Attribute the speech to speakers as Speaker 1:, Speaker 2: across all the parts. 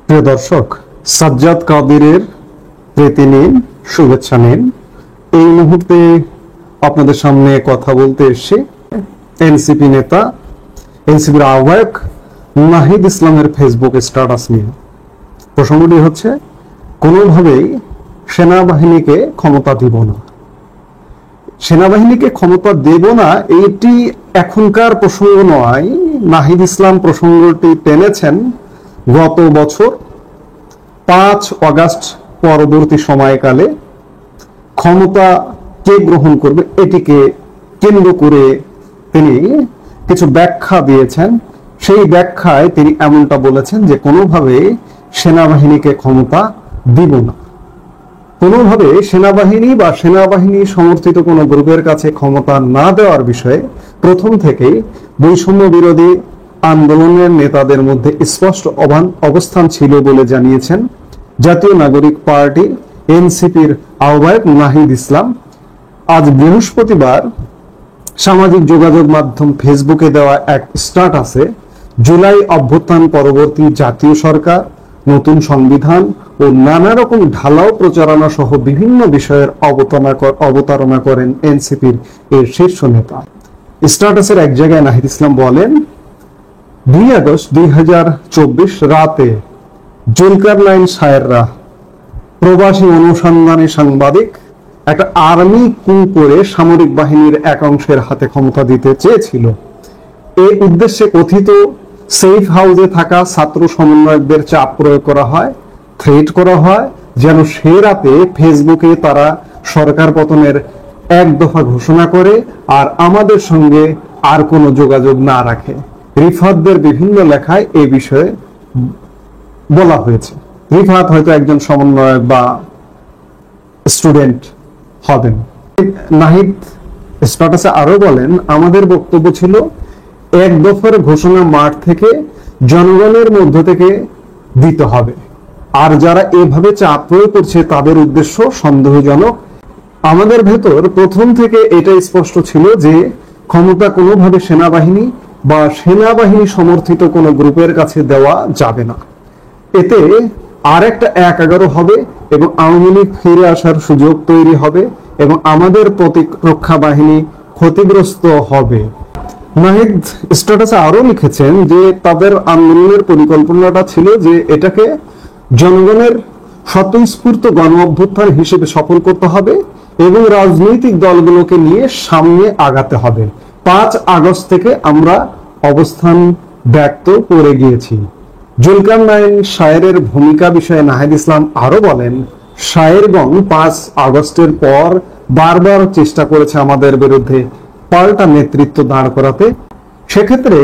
Speaker 1: প্রিয় দর্শক, সাজ্জাদ কাদিরের প্রীতি নিন, শুভেচ্ছা নিন। এই মুহূর্তে আপনাদের সামনে কথা বলতে এসেছি এনসিপি নেতা, এনসিপির আহ্বায়ক নাহিদ ইসলামের ফেসবুক স্ট্যাটাস নিয়ে। প্রসঙ্গটি হচ্ছে, কোনোভাবেই সেনাবাহিনীকে ক্ষমতা দিব না, সেনাবাহিনীকে ক্ষমতা দেব না, এইটি এখনকার প্রসঙ্গ নয়। নাহিদ ইসলাম প্রসঙ্গটি টেনেছেন গত বছর 5 অগাস্ট পরবর্তী সময়কালে ক্ষমতা কে গ্রহণ করবে এটিকে কেন্দ্র করে তিনি কিছু ব্যাখ্যা দিয়েছেন। সেই ব্যাখ্যায় তিনি এমনটা বলেছেন যে কোনোভাবে সেনাবাহিনীকে ক্ষমতা দিব না, কোনোভাবে সেনাবাহিনী বা সেনাবাহিনী সমর্থিত কোনো গ্রুপের কাছে ক্ষমতা না দেওয়ার বিষয়ে প্রথম থেকেই বৈষম্য বিরোধী আন্দোলনের নেতাদের মধ্যে স্পষ্ট অবস্থান ছিল বলে জানিয়েছেন জাতীয় নাগরিক পার্টি এনসিপির আহ্বায়ক নাহিদ ইসলাম। আজ বৃহস্পতিবার সামাজিক যোগাযোগ মাধ্যম ফেসবুকে দেওয়া এক স্ট্যাটাসে জুলাই অভ্যুত্থান পরবর্তী জাতীয় সরকার, নতুন সংবিধান ও নানা রকম ঢালাও প্রচারণা সহ বিভিন্ন বিষয়ের অবতারণা করেন এনসিপির এর শীর্ষ নেতা। স্ট্যাটাসের এক জায়গায় নাহিদ ইসলাম বলেন, 2 আগস্ট 2024 রাতে জুলকারনাইন সায়েররা, প্রবাসী অনুসন্ধানী সাংবাদিক, একটা আর্মি কু করে সামরিক বাহিনীর এক অংশের হাতে ক্ষমতা দিতে চেয়েছিল। এই উদ্দেশ্যে কথিত সেফ হাউসে থাকা ছাত্র সমন্বয়কদের চাপ প্রয়োগ করা হয়, থ্রেট করা হয় যেন সে রাতে ফেসবুকে তারা সরকার পতনের এক দফা ঘোষণা করে আর আমাদের সঙ্গে আর কোনো যোগাযোগ না রাখে। রিফাতদের বিভিন্ন লেখায় এই বিষয়ে বলা হয়েছে। রিফাত হয়তো একজন সমন্বয়ক বা স্টুডেন্ট হবেন। নাহিদ স্ট্যাটাসে আরো বলেন, আমাদের বক্তব্য ছিল এক দফার ঘোষণা মাঠ থেকে জনগণের মধ্য থেকে দিতে হবে, আর যারা এভাবে চাপ প্রয়োগ করছে তাদের উদ্দেশ্য সন্দেহজনক। আমাদের ভেতর প্রথম থেকে এটা স্পষ্ট ছিল যে ক্ষমতা কোনোভাবে সেনাবাহিনী বা সেনাবাহিনী সমর্থিত কোনো গ্রুপের কাছে দেওয়া যাবে না। এতে আর একটা 1-11 হবে এবং আওয়ামী লীগ ফিরে আসার সুযোগ তৈরি হবে এবং আমাদের প্রতিরক্ষা বাহিনী ক্ষতিগ্রস্ত হবে। নাহিদ স্ট্যাটাসে আরো লিখেছেন যে তাদের আন্দোলনের পরিকল্পনাটা ছিল যে এটাকে জনগণের স্বতঃস্ফূর্ত গণ অভ্যুত্থান হিসেবে সফল করতে হবে এবং রাজনৈতিক দলগুলোকে নিয়ে সামনে আগাতে হবে। 5 আগস্ট থেকে আমরা অবস্থান ব্যক্ত করে গিয়েছি। জুলকারনাইন সায়েরের ভূমিকা বিষয়ে নাহিদ ইসলাম আরো বলেন, সায়েরগণ 5 আগস্টের পর বারবার চেষ্টা করেছে আমাদের বিরুদ্ধে পাল্টা নেতৃত্ব দাঁড় করাতে। সেক্ষেত্রে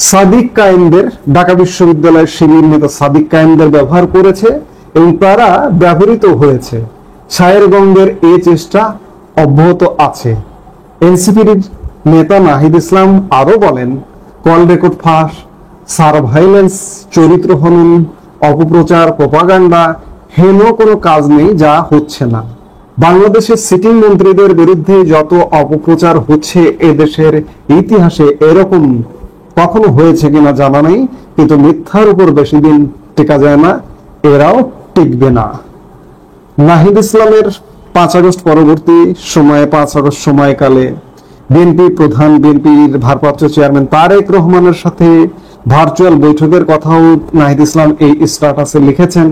Speaker 1: সাদিক কায়েমদের, ঢাকা বিশ্ববিদ্যালয়ের শিবির নেতা সাদিক কায়েমদের ব্যবহার করেছে এবং তারা ব্যবহৃত হয়েছে। সায়েরগণদের এই চেষ্টা অব্যাহত আছে। এনসিপির নেতা নাহিদ ইসলাম আরো বলেন, কল রেকর্ড ফাঁস, সারভাইলেন্স, চরিত্র হনন, অপপ্রচার, প্রপাগান্ডা, হেন কোনো কাজ নেই যা হচ্ছে না। বাংলাদেশের সিটিং মন্ত্রীদের বিরুদ্ধে যত অপপ্রচার হচ্ছে এদেশের ইতিহাসে এরকম কখনো হয়েছে কিনা জানা নেই, কিন্তু মিথ্যার উপর বেশি দিন টেকা যায় না, এরাও টিকবে না। নাহিদ ইসলামের 5 আগস্ট পরবর্তী সময়ে 5 আগস্ট সময়কালে বিএনপি প্রধান, বিএনপির ভারপ্রাপ্ত চেয়ারম্যান তারেক রহমানের সাথে ভার্চুয়াল বৈঠকের কথাও নাহিদ ইসলাম এই স্ট্যাটাসে লিখেছেন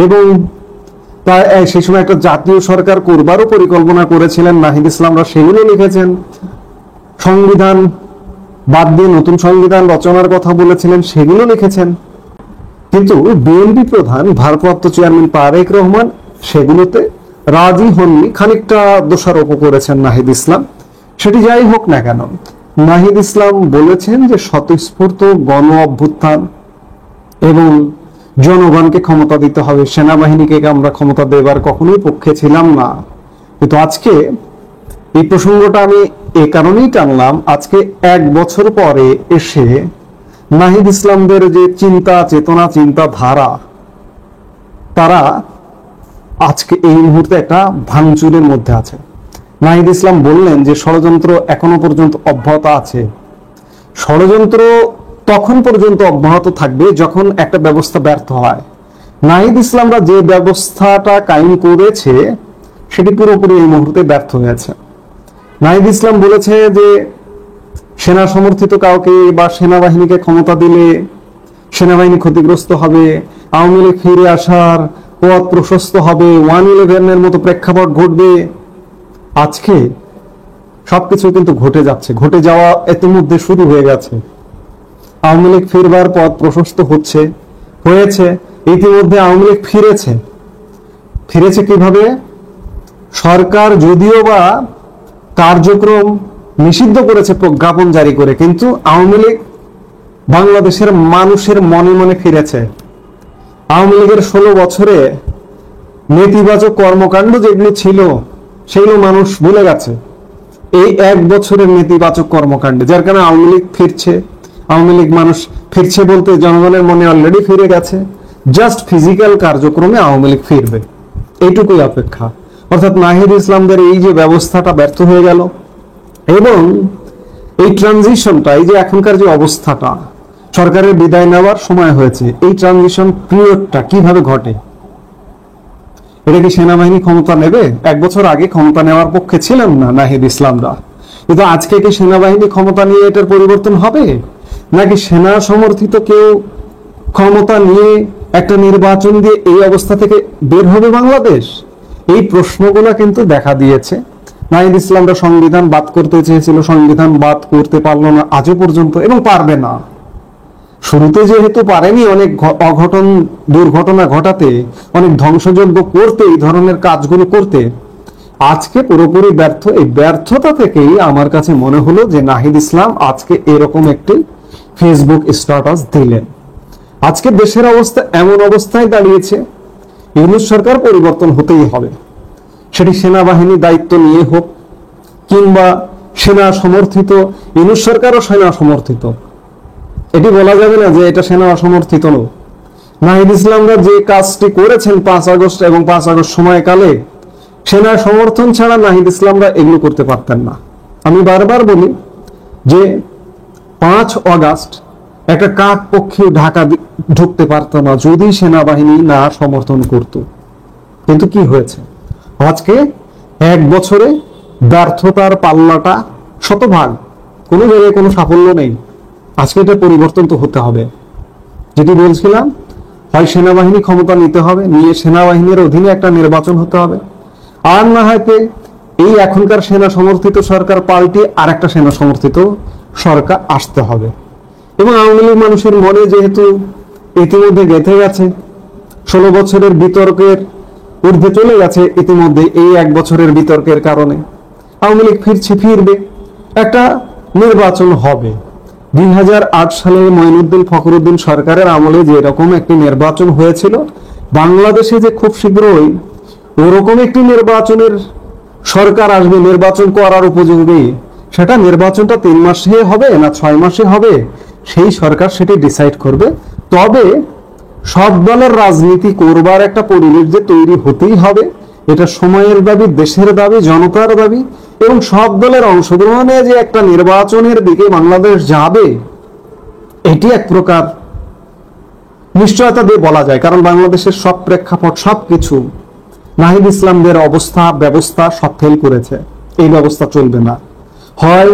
Speaker 1: এবং সেই সময় একটা জাতীয় সরকার করবারও পরিকল্পনা করেছিলেন নাহিদ ইসলামরা, সেগুলো লিখেছেন। সংবিধান বাদ দিয়ে নতুন সংবিধান রচনার কথা বলেছিলেন, সেগুলো লিখেছেন। কিন্তু বিএনপি প্রধান, ভারপ্রাপ্ত চেয়ারম্যান তারেক রহমান সেগুলোতে রাজি হননি, খানিকটা দোষারোপ করেছেন নাহিদ ইসলাম। সেটি যাই হোক না কেন, নাহিদ ইসলাম বলেছেন যে স্বতঃস্ফূর্ত গণ অভ্যুত্থান এবং জনগণকে ক্ষমতা দিতে হবে, সেনাবাহিনীকে আমরা ক্ষমতা দেবার কখনোই পক্ষে ছিলাম না। কিন্তু আজকে এই প্রসঙ্গটা আমি এ কারণেই টানলাম, আজকে 1 বছর পরে এসে নাহিদ ইসলামদের যে চিন্তা চেতনা, চিন্তা ধারা, তারা আজকে এই মুহূর্তে একটা ভাঙচুরের মধ্যে আছে। নাহিদ ইসলাম বললেন যে ষড়যন্ত্র এখনো পর্যন্ত অব্যাহত আছে। ষড়যন্ত্র তখন পর্যন্ত অব্যাহত থাকবে যখন একটা ব্যবস্থা ব্যর্থ হয়। নাহিদ ইসলামরা যে ব্যবস্থাটা কায়েম করেছে সেটি পুরোপুরি এই মুহূর্তে ব্যর্থ হয়েছে। নাহিদ ইসলাম বলেছে যে সেনা সমর্থিত কাউকে বা সেনাবাহিনীকে ক্ষমতা দিলে সেনাবাহিনী ক্ষতিগ্রস্ত হবে, আওয়ামী লীগ ফিরে আসার পথ প্রশস্ত হবে, 1/11 মতো প্রেক্ষাপট ঘটবে। আজকে সবকিছু কিন্তু ঘটে যাচ্ছে, ঘটে যাওয়া ইতিমধ্যে শুরু হয়ে গেছে। আওয়ামী লীগ ফিরবার পথ প্রশস্ত হয়েছে। ইতিমধ্যে আওয়ামী লীগ ফিরেছে কিভাবে? সরকার যদিও বা কার্যক্রম নিষিদ্ধ করেছে প্রজ্ঞাপন জারি করে, কিন্তু আওয়ামী লীগ বাংলাদেশের মানুষের মনে মনে ফিরেছে। আওয়ামী লীগের 16 বছরে নেতিবাচক কর্মকাণ্ড যেগুলো ছিল সেগুলো মানুষ ভুলে গেছে। এই 1 বছরের নেতিবাচক কর্মকাণ্ডে যার কারণে আওয়ামী লীগ ফিরছে। আওয়ামী লীগ মানুষ ফিরছে বলতে জনগণের মনে অলরেডি ফিরে গেছে, জাস্ট ফিজিক্যাল কার্যক্রমে আওয়ামী লীগ ফিরবে, এইটুকুই অপেক্ষা। অর্থাৎ নাহিদ ইসলামদের এই যে ব্যবস্থাটা ব্যর্থ হয়ে গেল, এবং এই ট্রানজিশনটা, এই যে এখনকার যে অবস্থাটা, সরকারের বিদায় নেওয়ার সময় হয়েছে, এই ট্রানজিশন পিরিয়ডটা কিভাবে ঘটে? এটা কি সেনাবাহিনী ক্ষমতা নেবে? 1 বছর আগে ক্ষমতা নেওয়ার পক্ষে ছিলেন না নাহিদ ইসলামরা, কিন্তু আজকে কি সেনাবাহিনী ক্ষমতা নিয়ে এটার পরিবর্তন হবে, নাকি সেনা সমর্থিত কেউ ক্ষমতা নিয়ে একটা নির্বাচন দিয়ে এই অবস্থা থেকে বের হবে বাংলাদেশ? এই প্রশ্নগুলো কিন্তু দেখা দিয়েছে। নাহিদ ইসলামরা সংবিধান বাদ করতে চেয়েছিল, সংবিধান বাদ করতে পারলো না আজও পর্যন্ত, এবং পারবে না। শুরুতে যেহেতু পারেনি অনেক দুর্ঘটনা ঘটাতে, অনেক ধ্বংসযজ্ঞ করতে, এই ধরনের কাজগুলো করতে, আজকে পুরোপুরি ব্যর্থ। এই ব্যর্থতা থেকেই আমার কাছে মনে হলো যে নাহিদ ইসলাম আজকে এরকম একটি ফেসবুক স্ট্যাটাস দিলেন। আজকে দেশের অবস্থা এমন অবস্থায় দাঁড়িয়েছে, ইউনূস সরকার পরিবর্তন হতেই হবে। সেটি সেনাবাহিনী দায়িত্ব নিয়ে হোক, কিংবা সেনা সমর্থিত, ইউনূস সরকারও সেনা সমর্থিত, এটি বলা যাবে না যে এটা সেনা সমর্থিত নয়। নাহিদ ইসলামরা যে কাজটি করেছেন 5 আগস্ট এবং 5 আগস্ট সময়কালে, সেনা সমর্থন ছাড়া নাহিদ ইসলামরা এগুলো করতে পারতেন না। আমি বারবার বলি যে 5 আগস্ট একটা কাক পক্ষী ঢাকা ঢুকতে পারত না যদি সেনাবাহিনী না সমর্থন করত। কিন্তু কি হয়েছে? আজকে 1 বছরে ব্যর্থতার পাল্লাটা শতভাগ, কোনো জায়গায় কোনো সাফল্য নেই। আজকে এটা পরিবর্তন তো হতে হবে। যেটি বলছিলাম, হয় সেনাবাহিনী ক্ষমতা নিতে হবে, নিয়ে সেনাবাহিনীর অধীনে একটা নির্বাচন হতে হবে, আর না হয়তো এই এখনকার সেনা সমর্থিত সরকার পাল্টে আর একটা সেনা সমর্থিত সরকার আসতে হবে। এবং আওয়ামী লীগ মানুষের মনে যেহেতু ইতিমধ্যে গেঁথে গেছে, 16 বছরের বিতর্কের ঊর্ধ্বে চলে গেছে ইতিমধ্যে, এই 1 বছরের বিতর্কের কারণে আওয়ামী লীগ ফিরবে, একটা নির্বাচন হবে। 2008 সালে মঈনুদ্দিন ফখরুদ্দিন সরকারের আমলে যে এরকম একটি নির্বাচন হয়েছিল, বাংলাদেশে যে খুব শীঘ্রই ওরকম একটি নির্বাচনের সরকার আসবে, নির্বাচন করার উপযোগী, সেটা নির্বাচনটা 3 মাসে হবে না 6 মাসে হবে, সেই সরকার সেটি ডিসাইড করবে। তবে সব দলের রাজনীতি করবার একটা পরিবেশ যে তৈরি হতেই হবে, এটা সময়ের দাবি, দেশের দাবি, জনতার দাবি, এবং সব দলের অংশগ্রহণে যে একটা নির্বাচনের দিকে বাংলাদেশ যাবে, এটি এক প্রকার নিশ্চয়তা দিয়ে বলা যায়। কারণ বাংলাদেশের সব প্রেক্ষাপট, সবকিছু নাহিদ ইসলামদের অবস্থা ব্যবস্থা সব ফেল করেছে। এই ব্যবস্থা চলবে না। হয়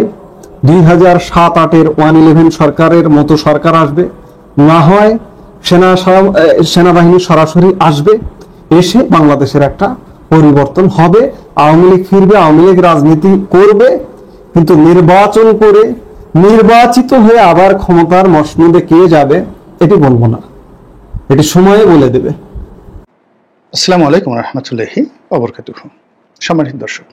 Speaker 1: 2007-8-এর 1/11 সরকারের মতো সরকার আসবে, না হয় সেনাবাহিনী সরাসরি আসবে, এসে বাংলাদেশের একটা পরিবর্তন হবে। আওয়ামী লীগ ফিরবে, আওয়ামী লীগ রাজনীতি করবে, কিন্তু নির্বাচন করে নির্বাচিত হয়ে আবার ক্ষমতার মসনদে কে যাবে এটি বলবো না, এটি সময়ে বলে দেবে।
Speaker 2: আসসালামু আলাইকুম রহমতুল্লাহি ওয়া বারাকাতুহু। সম্মানিত দর্শক,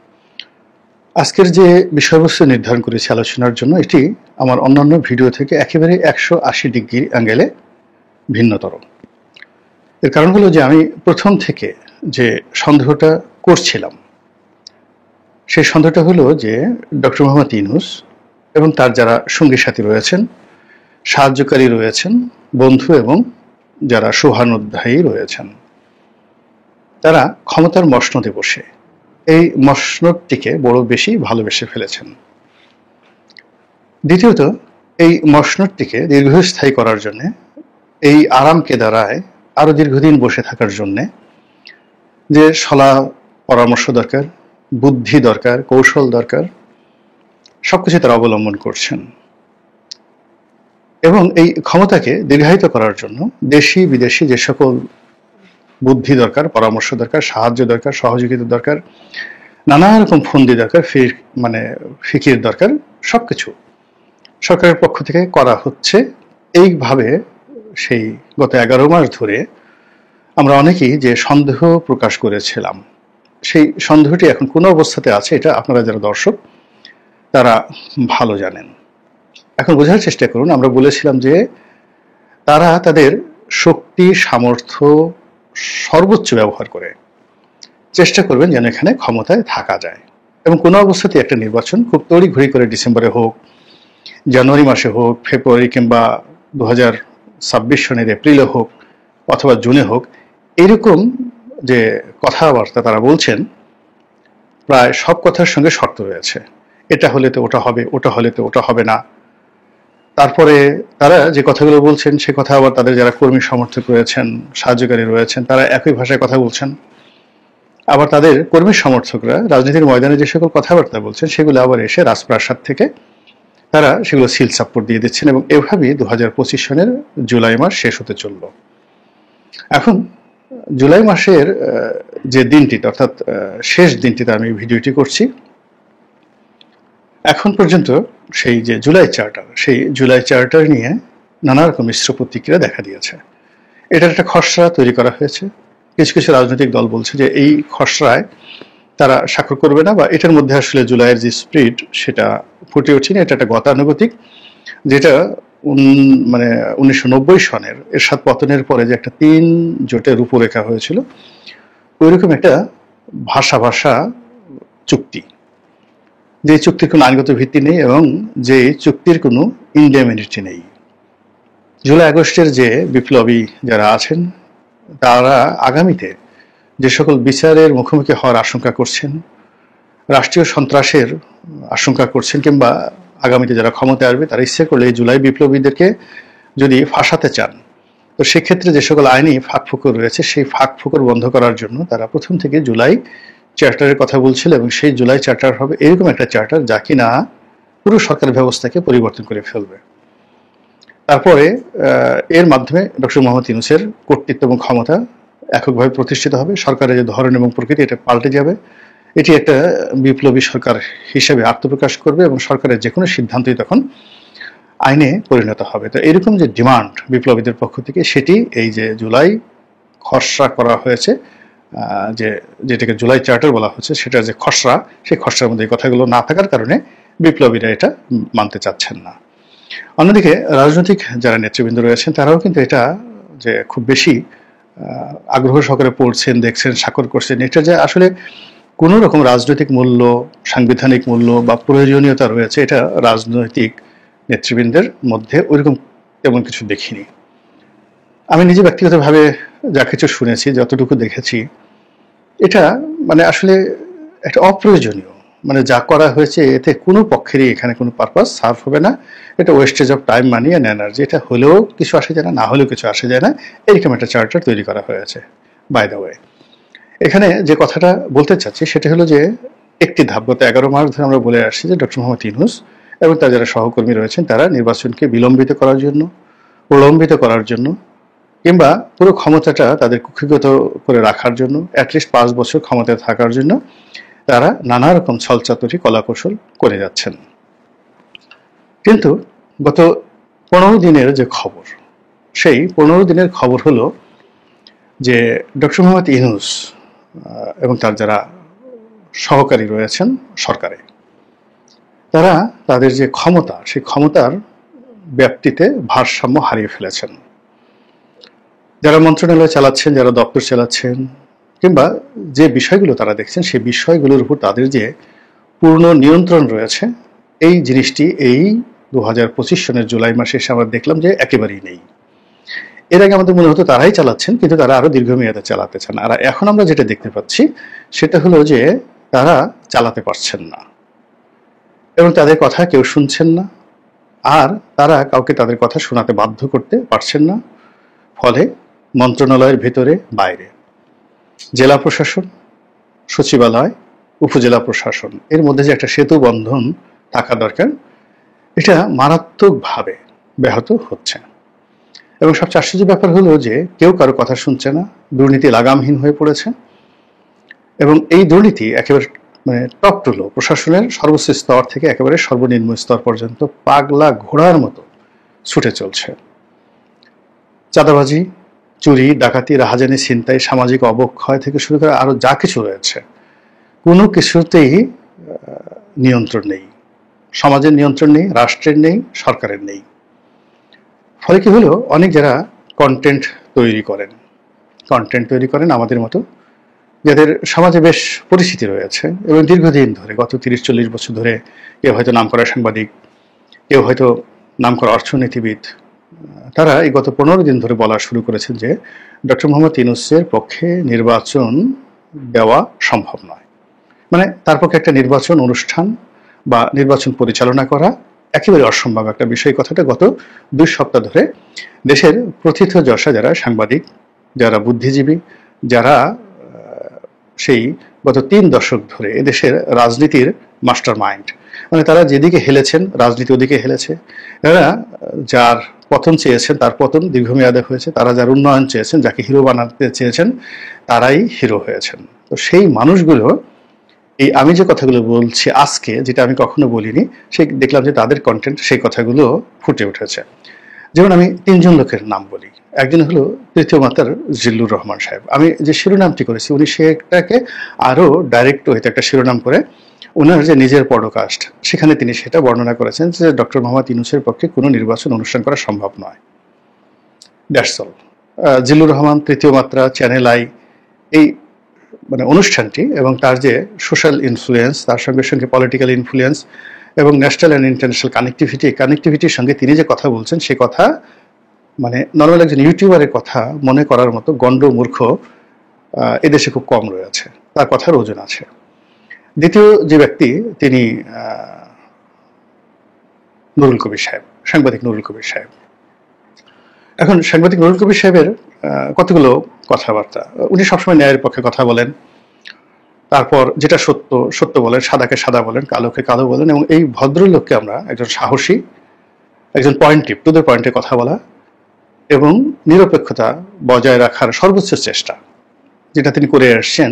Speaker 2: আজকের যে বিষয়বস্তু নির্ধারণ করেছি আলোচনার জন্য, এটি আমার অন্যান্য ভিডিও থেকে একেবারে 180 ডিগ্রি অ্যাঙ্গেলে ভিন্নতর। এর কারণ হলো যে আমি প্রথম থেকে যে সন্দেহটা করছিলাম, সেই সন্দেহটা হলো যে ডক্টর মোহাম্মদ ইউনূস এবং তার যারা সঙ্গী সাথী রয়েছেন, সাহায্যকারী রয়েছেন, বন্ধু এবং যারা শুভানুধ্যায়ী রয়েছেন, তারা ক্ষমতার মসনদে বসে এই মসনদটিকে বড় বেশি ভালোবেসে ফেলেছেন। দ্বিতীয়ত, এই মসনদটিকে দীর্ঘস্থায়ী করার জন্য, এই আরামকে দ্বারায় আরো দীর্ঘদিন বসে থাকার জন্য যে সলা পরামর্শ দরকার, বুদ্ধি দরকার, কৌশল দরকার, সবকিছু তারা অবলম্বন করছেন। এবং এই ক্ষমতাকে দীর্ঘায়িত করার জন্য দেশি বিদেশি যে সকল বুদ্ধি দরকার, পরামর্শ দরকার, সাহায্য দরকার, সহযোগিতা দরকার, নানা রকম ফন্দি দরকার, ফিকির দরকার, সবকিছু সরকারের পক্ষ থেকে করা হচ্ছে। এইভাবে সেই গত 11 মাস ধরে আমরা অনেকেই যে সন্দেহ প্রকাশ করেছিলাম, সেই সন্দেহটি এখন কোন অবস্থাতে আছে এটা আপনারা যারা দর্শক তারা ভালো জানেন। এখন বোঝার চেষ্টা করুন, আমরা বলেছিলাম যে তারা তাদের শক্তি সামর্থ্য সর্বোচ্চ ব্যবহার করে চেষ্টা করবেন যেন এখানে ক্ষমতায় থাকা যায়, এবং কোনো অবস্থাতে একটা নির্বাচন খুব তড়িঘড়ি করে ডিসেম্বরে হোক, জানুয়ারি মাসে হোক, ফেব্রুয়ারি কিংবা 2026 সনের এপ্রিলে হোক অথবা জুনে হোক, এরকম যে কথাবার্তা তারা বলছেন প্রায় সব কথার সঙ্গে শর্ত রয়েছে। এটা হলে তো ওটা হবে, ওটা হলে তো ওটা হবে না। তারপরে তারা যে কথাগুলো বলছেন সে কথা আবার তাদের যারা কর্মী সমর্থক রয়েছেন, সাহায্যকারী রয়েছেন, তারা একই ভাষায় কথা বলছেন। আবার তাদের কর্মী সমর্থকরা রাজনীতির ময়দানে যে সকল কথাবার্তা বলছেন সেগুলো আবার এসে রাজপ্রাসাদ থেকে তারা সেগুলো সিল সাপোর্ট দিয়ে দিচ্ছেন, এবং এভাবেই 2025 সনের জুলাই মাস শেষ হতে চলল। এখন জুলাই মাসের যে দিনটিতে, অর্থাৎ শেষ দিনটিতে আমি ভিডিওটি করছি, এখন পর্যন্ত সেই যে জুলাই চার্টার, সেই জুলাই চার্টার নিয়ে নানা রকম মিশ্র প্রতিক্রিয়া দেখা দিয়েছে। এটার একটা খসড়া তৈরি করা হয়েছে। কিছু কিছু রাজনৈতিক দল বলছে যে এই খসড়ায় তারা স্বাক্ষর করবে না, বা এটার মধ্যে আসলে জুলাইয়ের যে স্পিরিট সেটা ফুটে ওঠেনি। এটা একটা গতানুগতিক, যেটা 1990 সনের এরশাদ পতনের পরে যে একটা 3 জোটের রূপরেখা হয়েছিল, ওইরকম একটা ভাষা চুক্তি, যে চুক্তির কোনো আইনগত ভিত্তি নেই এবং যে চুক্তির কোনো ইনডেমিনিটি নেই। জুলাই আগস্টের যে বিপ্লবী যারা আছেন তারা আগামীতে যে সকল বিচারের মুখোমুখি হওয়ার আশঙ্কা করছেন, রাষ্ট্রীয় সন্ত্রাসের আশঙ্কা করছেন, কিংবা আগামীতে যারা ক্ষমতায় আসবে তারা ইচ্ছে করলে এই জুলাই বিপ্লবীদেরকে যদি ফাঁসাতে চান, তো সেক্ষেত্রে যে সকল আইনি ফাঁকফোকর রয়েছে সেই ফাঁকফোকর বন্ধ করার জন্য তারা প্রথম থেকে জুলাই চার্টারের কথা বলছিল, এবং সেই জুলাই চার্টার হবে এরকম একটা চার্টার যা কিনা পুরো সরকার ব্যবস্থাকে পরিবর্তন করে ফেলবে। তারপরে এর মাধ্যমে ডক্টর মোহাম্মদ ইউনূসের কর্তৃত্ব এবং ক্ষমতা এককভাবে প্রতিষ্ঠিত হবে, সরকারের যে ধরন এবং প্রকৃতি এটা পাল্টে যাবে। এটি একটা বিপ্লবী সরকার হিসেবে আত্মপ্রকাশ করবে, এবং সরকারের যে কোনো সিদ্ধান্তই তখন আইনে পরিণত হবে। তো এরকম যে ডিমান্ড বিপ্লবীদের পক্ষ থেকে, সেটি এই যে জুলাই খসড়া করা হয়েছে, যেটাকে জুলাই চার্টার বলা হচ্ছে, সেটা যে খসড়া, সেই খসড়ার মধ্যে এই কথাগুলো না থাকার কারণে বিপ্লবীরা এটা মানতে চাচ্ছেন না। অন্যদিকে রাজনৈতিক যারা নেতৃবৃন্দ রয়েছেন তারাও কিন্তু এটা যে খুব বেশি আগ্রহ সহকারে পড়ছেন, দেখছেন, স্বাক্ষর করছেন। এটা যে আসলে কোনো রকম রাজনৈতিক মূল্য, সাংবিধানিক মূল্য বা প্রয়োজনীয়তা রয়েছে, এটা রাজনৈতিক নেতৃবৃন্দের মধ্যে ওইরকম তেমন কিছু দেখিনি। আমি নিজে ব্যক্তিগতভাবে যা কিছু শুনেছি, যতটুকু দেখেছি, এটা আসলে একটা অপ্রয়োজনীয়, যা করা হয়েছে এতে কোনো পক্ষেরই এখানে কোনো পারপাস সার্ভ হবে না। এটা wastage of time, money and energy. এটা হলেও কিছু আসে যায় না, না হলেও কিছু আসে যায় না, এরকম একটা চার্টার তৈরি করা হয়েছে। বাই দ্য ওয়ে, এখানে যে কথাটা বলতে চাচ্ছি সেটা হলো যে একটি ধাপ, গত 11 মাস ধরে আমরা বলে আসছি যে ডক্টর মোহাম্মদ ইউনূস এবং তার যারা সহকর্মী রয়েছেন তারা নির্বাচনকে বিলম্বিত করার জন্য, প্রলম্বিত করার জন্য, কিংবা পুরো ক্ষমতাটা তাদের কুক্ষিগত করে রাখার জন্য, অ্যাটলিস্ট 5 বছর ক্ষমতায় থাকার জন্য তারা নানা রকম ছলচাতুরি কলাকৌশল করে যাচ্ছেন। কিন্তু গত 15 দিনের যে খবর, সেই 15 দিনের খবর হলো যে ডক্টর মোহাম্মদ ইউনূস এবং তার যারা সহকারী রয়েছেন সরকারে, তারা তাদের যে ক্ষমতা, সেই ক্ষমতার ব্যাপ্তিতে ভারসাম্য হারিয়ে ফেলেছেন। যারা মন্ত্রণালয় চালাচ্ছেন, যারা দপ্তর চালাচ্ছেন, কিংবা যে বিষয়গুলো তারা দেখছেন, সেই বিষয়গুলোর উপর তাদের যে পূর্ণ নিয়ন্ত্রণ রয়েছে, এই জিনিসটি এই 2025 সনের জুলাই মাসে এসে আমরা দেখলাম যে একেবারেই নেই। এর আগে আমাদের মনে হতো তারাই চালাচ্ছেন, কিন্তু তারা আরো দীর্ঘমেয়াদে চালাতে চান। আর এখন আমরা যেটা দেখতে পাচ্ছি সেটা হলো যে তারা চালাতে পারছেন না, এবং তাদের কথা কেউ শুনছেন না। আর তারা কাউকে তাদের কথা শোনাতে বাধ্য করতে পারছেন না। ফলে মন্ত্রণালয়ের ভেতরে বাইরে, জেলা প্রশাসন, সচিবালয়, উপজেলা প্রশাসন, এর মধ্যে যে একটা সেতু বন্ধন থাকা দরকার, এটা মারাত্মকভাবে ব্যাহত হচ্ছে। এবং সবচেয়ে আশ্চর্য ব্যাপার হলো যে কেউ কারো কথা শুনছে না, দুর্নীতি লাগামহীন হয়ে পড়েছে। এবং এই দুর্নীতি একেবারে টপ টু লো, প্রশাসনের সর্বোচ্চ স্তর থেকে একেবারে সর্বনিম্ন স্তর পর্যন্ত পাগলা ঘোড়ার মতো ছুটে চলছে। চাঁদাবাজি, চুরি, ডাকাতি, রাহাজানি, ছিনতাই, সামাজিক অবক্ষয় থেকে শুরু করে আরো যা কিছু রয়েছে, কোনো কিছুতেই নিয়ন্ত্রণ নেই। সমাজের নিয়ন্ত্রণ নেই, রাষ্ট্রের নেই, সরকারের নেই। ফলে কি হলো, অনেক যারা কন্টেন্ট তৈরি করেন আমাদের মতো, যাদের সমাজে বেশ পরিচিতি রয়েছে এবং দীর্ঘদিন ধরে, গত 30-40 বছর ধরে, কেউ হয়তো নামকরা সাংবাদিক, কেউ হয়তো নামকরা অর্থনীতিবিদ, তারা এই গত 15 দিন ধরে বলা শুরু করেছেন যে ডক্টর মোহাম্মদ ইউনূসের পক্ষে নির্বাচন দেওয়া সম্ভব নয়। মানে তার পক্ষে একটা নির্বাচন অনুষ্ঠান বা নির্বাচন পরিচালনা করা একেবারে অসম্ভব একটা বিষয়। কথাটা গত 2 সপ্তাহ ধরে দেশের প্রথিতযশা যারা সাংবাদিক, যারা বুদ্ধিজীবী, যারা সেই গত 3 দশক ধরে এদেশের রাজনীতির মাস্টার মাইন্ড, মানে তারা যেদিকে হেলেছেন রাজনীতি ওদিকে হেলেছে। তারা যার পতন চেয়েছেন তার পতন দীর্ঘমেয়াদে হয়েছে, তারা যার উন্নয়ন চেয়েছেন, যাকে হিরো বানাতে চেয়েছেন, তারাই হিরো হয়েছেন। তো সেই মানুষগুলো, এই আমি যে কথাগুলো বলছি আজকে, যেটা আমি কখনো বলিনি, সেই দেখলাম যে তাদের কন্টেন্ট সেই কথাগুলো ফুটে উঠেছে। যেমন আমি 3 জন লোকের নাম বলি। একজন হলো তৃতীয় মাত্রার জিল্লুর রহমান সাহেব। আমি যে শিরোনামটি করেছি, উনি সেটাকে আরো ডাইরেক্ট হইতে একটা শিরোনাম করে ওনার যে নিজের পডকাস্ট, সেখানে তিনি সেটা বর্ণনা করেছেন যে ডক্টর মোহাম্মদ ইউনূসের পক্ষে কোনো নির্বাচন অনুষ্ঠান করা সম্ভব নয়। That's all. জিল্লুর রহমান, তৃতীয় মাত্রা, চ্যানেল আই, এই অনুষ্ঠানটি এবং তার যে সোশ্যাল ইনফ্লুয়েন্স, তার সঙ্গে সঙ্গে পলিটিক্যাল ইনফ্লুয়েন্স এবং ন্যাশনাল অ্যান্ড ইন্টারন্যাশনাল কানেক্টিভিটির সঙ্গে তিনি যে কথা বলছেন, সে কথা নর্মাল একজন ইউটিউবারের কথা মনে করার মতো গণ্ড মূর্খ এদেশে খুব কম রয়েছে, তার কথার ওজন আছে। দ্বিতীয় যে ব্যক্তি, তিনি নুরুল কবির সাহেব, সাংবাদিক নুরুল কবির সাহেব। এখন সাংবাদিক নুরুল কবির সাহেবের কতগুলো কথাবার্তা, উনি সবসময় ন্যায়ের পক্ষে কথা বলেন, তারপর যেটা সত্য সত্য বলেন, সাদাকে সাদা বলেন, কালোকে কালো বলেন, এবং এই ভদ্রলোককে আমরা একজন সাহসী, একজন পয়েন্টিভ, টু দ্য পয়েন্টে কথা বলা এবং নিরপেক্ষতা বজায় রাখার সর্বোচ্চ চেষ্টা, যেটা তিনি করে আসছেন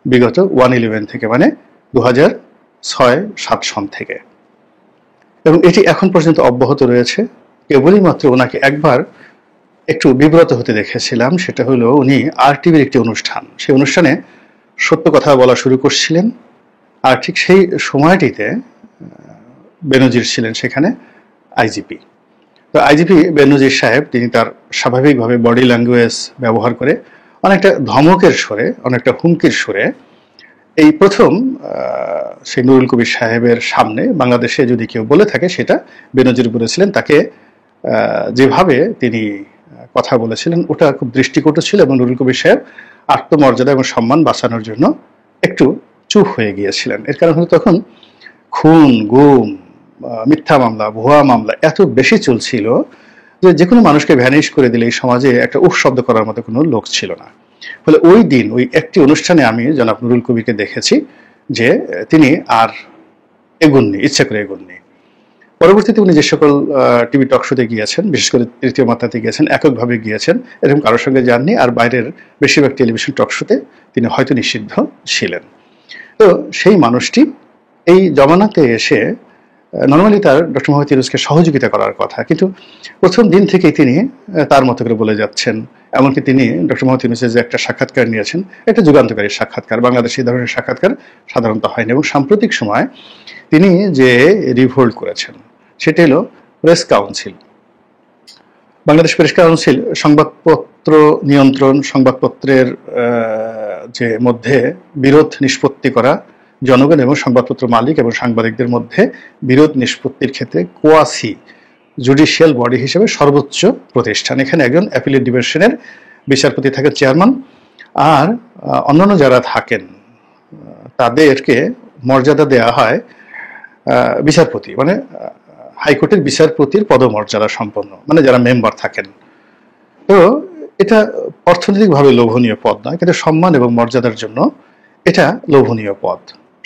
Speaker 2: বিগত 1/11 থেকে, মানে 2006-07 সন থেকে, এবং এটি এখন পর্যন্ত অব্যাহত রয়েছে। কেবলই মাত্র ওনাকে একবার একটু বিব্রত হতে দেখেছিলাম, সেটা হলো উনি RTV-র একটি অনুষ্ঠান, সেই অনুষ্ঠানে সত্য কথা বলা শুরু করছিলেন, আর ঠিক সেই সময়টিতে বেনজির ছিলেন সেখানে আইজিপি। তো আইজিপি বেনজির সাহেব, তিনি তার স্বাভাবিকভাবে বডি ল্যাঙ্গুয়েজ ব্যবহার করে অনেকটা ধমকের সুরে, অনেকটা হুমকির সুরে, এই প্রথম সেই নুরুল কবির সাহেবের সামনে বাংলাদেশে যদি কেউ বলে থাকে সেটা বেনজির বলেছিলেন। তাকে যেভাবে তিনি কথা বলেছিলেন ওটা খুব দৃষ্টিকটু ছিল, এবং নুরুল কবির সাহেব আত্মমর্যাদা এবং সম্মান বাঁচানোর জন্য একটু চুপ হয়ে গিয়েছিলেন। এর কারণ হলো তখন খুন, গুম, মিথ্যা মামলা, ভুয়া মামলা এত বেশি চলছিল যে কোনো মানুষকে ভ্যানিশ করে দিলে এই সমাজে একটা উফ শব্দ করার মতো কোনো লোক ছিল না। ফলে ওই দিন ওই একটি অনুষ্ঠানে আমি জনাব নুরুল কবিরকে দেখেছি যে তিনি আর এগোননি, ইচ্ছা করে এগোননি। পরবর্তীতে উনি যে সকল টিভি টক শোতে গিয়েছেন, বিশেষ করে তৃতীয় মাত্রাতে গিয়েছেন, এককভাবে গিয়েছেন, এরকম কারোর সঙ্গে যাননি, আর বাইরের বেশিরভাগ টেলিভিশন টক শোতে তিনি হয়তো নিষিদ্ধ ছিলেন। তো সেই মানুষটি এই জমানাতে এসে নর্মালি তার ডক্টর মোহাম্মদ ইউনূসকে সহযোগিতা করার কথা, কিন্তু প্রথম দিন থেকেই তিনি তার মতো করে বলে যাচ্ছেন। এমনকি তিনি ডক্টর মোহাম্মদ ইউনূসের যে একটা সাক্ষাৎকার নিয়েছেন, একটা যুগান্তকারী সাক্ষাৎকার, বাংলাদেশে এই ধরনের সাক্ষাৎকার সাধারণত হয়নি, এবং সাম্প্রতিক সময় তিনি যে রিভোল্ট করেছেন সেটা হলো press council. Bangladesh press council সংবাদপত্র নিয়ন্ত্রণ, সংবাদপত্রের যে মধ্যে বিরোধ নিষ্পত্তি করা, জনগণ এবং সংবাদপত্র মালিক এবং সাংবাদিকদের মধ্যে বিরোধ নিষ্পত্তির ক্ষেত্রে কোয়াসি জুডিশিয়াল বডি হিসেবে সর্বোচ্চ প্রতিষ্ঠান। এখানে একজন অ্যাপিলেট ডিভিশনের বিচারপতি থাকেন চেয়ারম্যান, আর অন্যান্য যারা থাকেন তাদেরকে মর্যাদা দেওয়া হয় বিচারপতি, মানে হাইকোর্টের বিচারপতির পদমর্যাদা সম্পন্ন, মানে যারা মেম্বার থাকেন। তো এটা অর্থনৈতিকভাবে লোভনীয় পদ নয়, কিন্তু সম্মান এবং মর্যাদার জন্য এটা লোভনীয় পদ।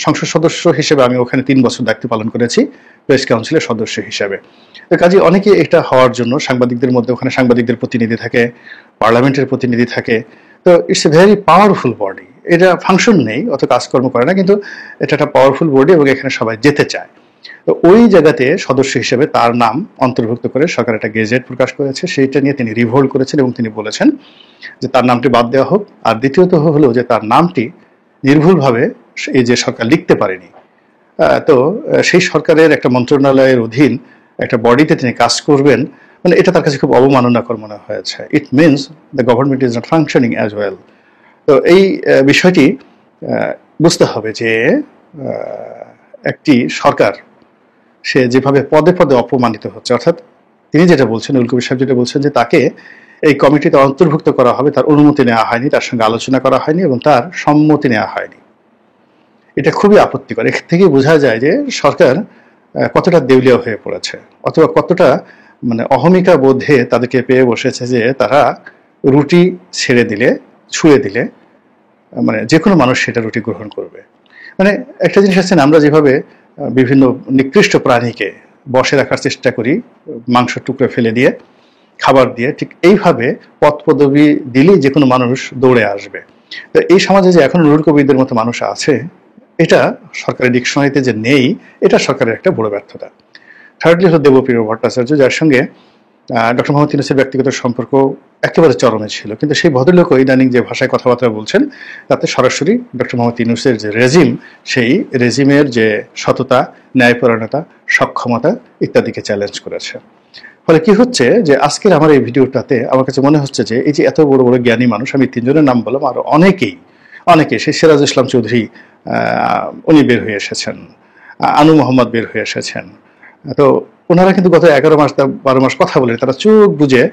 Speaker 2: সংসদ সদস্য হিসেবে আমি ওখানে 3 বছর দায়িত্ব পালন করেছি, প্রেস কাউন্সিলের সদস্য হিসেবে। তো কাজে অনেকে এটা হওয়ার জন্য সাংবাদিকদের মধ্যে, ওখানে সাংবাদিকদের প্রতিনিধি থাকে, পার্লামেন্টের প্রতিনিধি থাকে। তো it's a very powerful body. এটা ফাংশন নেই, অত কাজকর্ম করে না, কিন্তু এটা একটা পাওয়ারফুল বডি এবং এখানে সবাই যেতে চায়। তো ওই জায়গাতে সদস্য হিসেবে তার নাম অন্তর্ভুক্ত করে সরকার একটা গেজেট প্রকাশ করেছে, সেইটা নিয়ে তিনি রিভোল্ট করেছেন এবং তিনি বলেছেন যে তার নামটি বাদ দেওয়া হোক। আর দ্বিতীয়ত হলো যে তার নামটি নির্ভুলভাবে এই যে সরকার লিখতে পারেনি, তো সেই সরকারের একটা মন্ত্রণালয়ের অধীন একটা বডিতে তিনি কাজ করবেন, মানে এটা তার কাছে খুব অবমাননাকর মনে হয়েছে। It means the government is not functioning as well. তো এই বিষয়টি বুঝতে হবে যে একটি সরকার সে যেভাবে পদে পদে অপমানিত হচ্ছে, অর্থাৎ তিনি যেটা বলছেন, উল কবির সাহেব যেটা বলছেন যে তাকে এই কমিটিতে অন্তর্ভুক্ত করা হবে, তার অনুমতি নেওয়া হয়নি, তার সঙ্গে আলোচনা করা হয়নি এবং তার সম্মতি নেওয়া হয়নি। এটা খুবই আপত্তিকর। এখান থেকে বোঝা যায় যে সরকার কতটা দেউলিয়া হয়ে পড়েছে, অথবা কতটা মানে অহমিকা বোধে তাদেরকে পেয়ে বসেছে যে তারা রুটি ছেড়ে দিলে, ছুঁড়ে দিলে মানে যে কোনো মানুষ সেটা রুটি গ্রহণ করবে। মানে একটা জিনিস আছে না, আমরা যেভাবে বিভিন্ন নিকৃষ্ট প্রাণীকে বসে রাখার চেষ্টা করি মাংস টুকরো ফেলে দিয়ে, খাবার দিয়ে, ঠিক এইভাবে পদ পদবি দিলেই যে কোনো মানুষ দৌড়ে আসবে। তো এই সমাজে যে এখন নুরুল কবিরদের মতো মানুষ আছে, এটা সরকারি ডিকশনারিতে যে নেই, এটা সরকারের একটা বড় ব্যর্থতা। থার্ডলি হলো দেবপ্রিয় ভট্টাচার্য, যার সঙ্গে ডক্টর মোহাম্মদ ইউনূসের ব্যক্তিগত সম্পর্ক একেবারে চরমে ছিল, কিন্তু সেই ভদ্রলোক ইদানিং যে ভাষায় কথাবার্তা বলছেন তাতে সরাসরি ডক্টর মোহাম্মদ ইউনূসের যে রেজিম, সেই রেজিমের যে সততা, ন্যায়পরায়ণতা, সক্ষমতা ইত্যাদিকে চ্যালেঞ্জ করেছে। ফলে কি হচ্ছে যে আজকের আমার এই ভিডিওটাতে আমার কাছে মনে হচ্ছে যে এই যে এত বড় বড় জ্ঞানী মানুষ, আমি 3 জনের নাম বললাম, আরো অনেকে সেই সিরাজ ইসলাম চৌধুরী উনি বের হয়ে এসেছেন, আনু মোহাম্মদ বের হয়ে এসেছেন। তো ওনারা কিন্তু গত 11 মাস 12 মাস কথা বলে তারা চোখ বুঝে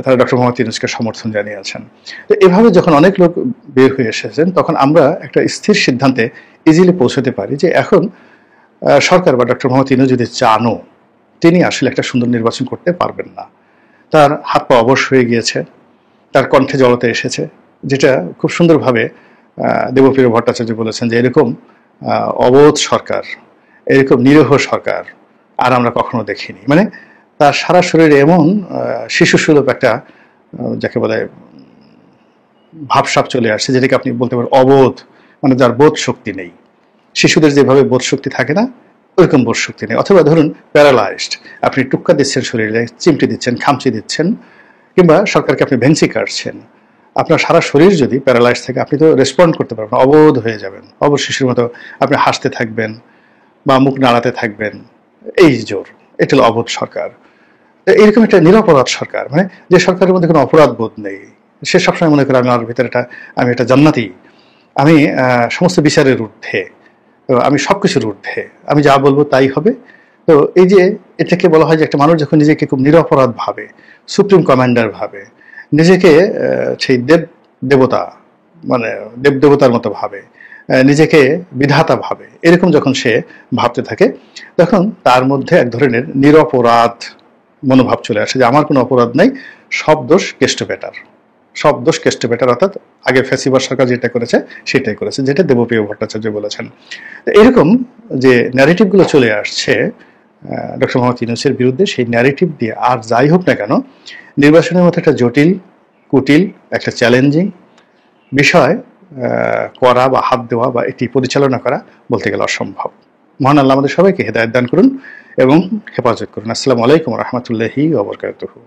Speaker 2: তারা ডক্টর মোহাম্মদ ইউনূসকে সমর্থন জানিয়েছেন। তো এভাবে যখন অনেক লোক বের হয়ে এসেছেন, তখন আমরা একটা স্থির সিদ্ধান্তে ইজিলি পৌঁছতে পারি যে এখন সরকার বা ডক্টর মোহাম্মদ ইউনূস যদি চানও, তিনি আসলে একটা সুন্দর নির্বাচন করতে পারবেন না। তার হাত পা অবশ হয়ে গিয়েছে, তার কণ্ঠে জড়তা এসেছে, যেটা খুব সুন্দরভাবে দেবপ্রিয় ভট্টাচার্য বলেছেন যে এরকম অবোধ সরকার, এরকম নিরীহ সরকার আর আমরা কখনো দেখিনি। মানে তার সারা শরীরে এমন শিশুসুলভ একটা যাকে বলে ভাবসাব চলে আসছে, যেটাকে আপনি বলতে পারেন অবোধ, মানে যার বোধ শক্তি নেই। শিশুদের যেভাবে বোধ শক্তি থাকে না, ওইরকম বোধ শক্তি নেই। অথবা ধরুন প্যারালাইজড, আপনি টুক্কা দিচ্ছেন শরীরে, চিমটি দিচ্ছেন, খামচি দিচ্ছেন, কিংবা সরকারকে আপনি ভেংসি কাটছেন, আপনার সারা শরীর যদি প্যারালাইজ থাকে আপনি তো রেসপন্ড করতে পারবেন, অবোধ হয়ে যাবেন, অবশ শিশুর মতো আপনি হাসতে থাকবেন বা মুখ নাড়াতে থাকবেন, এই জোর। এটা হলো অবোধ সরকার। এইরকম একটা নিরপরাধ সরকার, মানে যে সরকারের মধ্যে কোনো অপরাধ বোধ নেই, সে সবসময় মনে করে আমার ভিতরে আমি একটা জান্নাতি, আমি সমস্ত বিচারের ঊর্ধ্বে, আমি সবকিছুর ঊর্ধ্বে, আমি যা বলবো তাই হবে। তো এই যে এটাকে বলা হয় যে একটা মানুষ যখন নিজেকে খুব নিরপরাধ ভাবে, সুপ্রিম কমান্ডার ভাবে, নিজেকে সেই দেবতা মানে দেবতার মতো ভাবে, নিজেকে বিধাতা ভাবে, এরকম যখন সে ভাবতে থাকে, তখন তার মধ্যে এক ধরনের নিরপরাধ মনোভাব চলে আসে যে আমার কোনো অপরাধ নাই, সব দোষ কেষ্ট বেটার, সব দোষ কেষ্ট বেটার। অর্থাৎ আগে ফ্যাসিবাদ সরকার যেটা করেছে সেটাই করেছে, যেটা দেবপ্রিয় ভট্টাচার্য বলেছেন। এরকম যে ন্যারেটিভগুলো চলে আসছে ডক্টর মোহাম্মদ ইউনূসের বিরুদ্ধে, সেই ন্যারেটিভ দিয়ে আর যাই হোক না কেন, নির্বাচনের মতো একটা জটিল, কুটিল, একটা চ্যালেঞ্জিং বিষয় করা বা হাত দেওয়া বা এটি পরিচালনা করা বলতে গেলে অসম্ভব। মহান আল্লাহ আমাদের সবাইকে হেদায়েত দান করুন এবং হেফাজত করুন। আসসালামু আলাইকুম ওয়া রাহমাতুল্লাহি ওয়া বারাকাতুহু।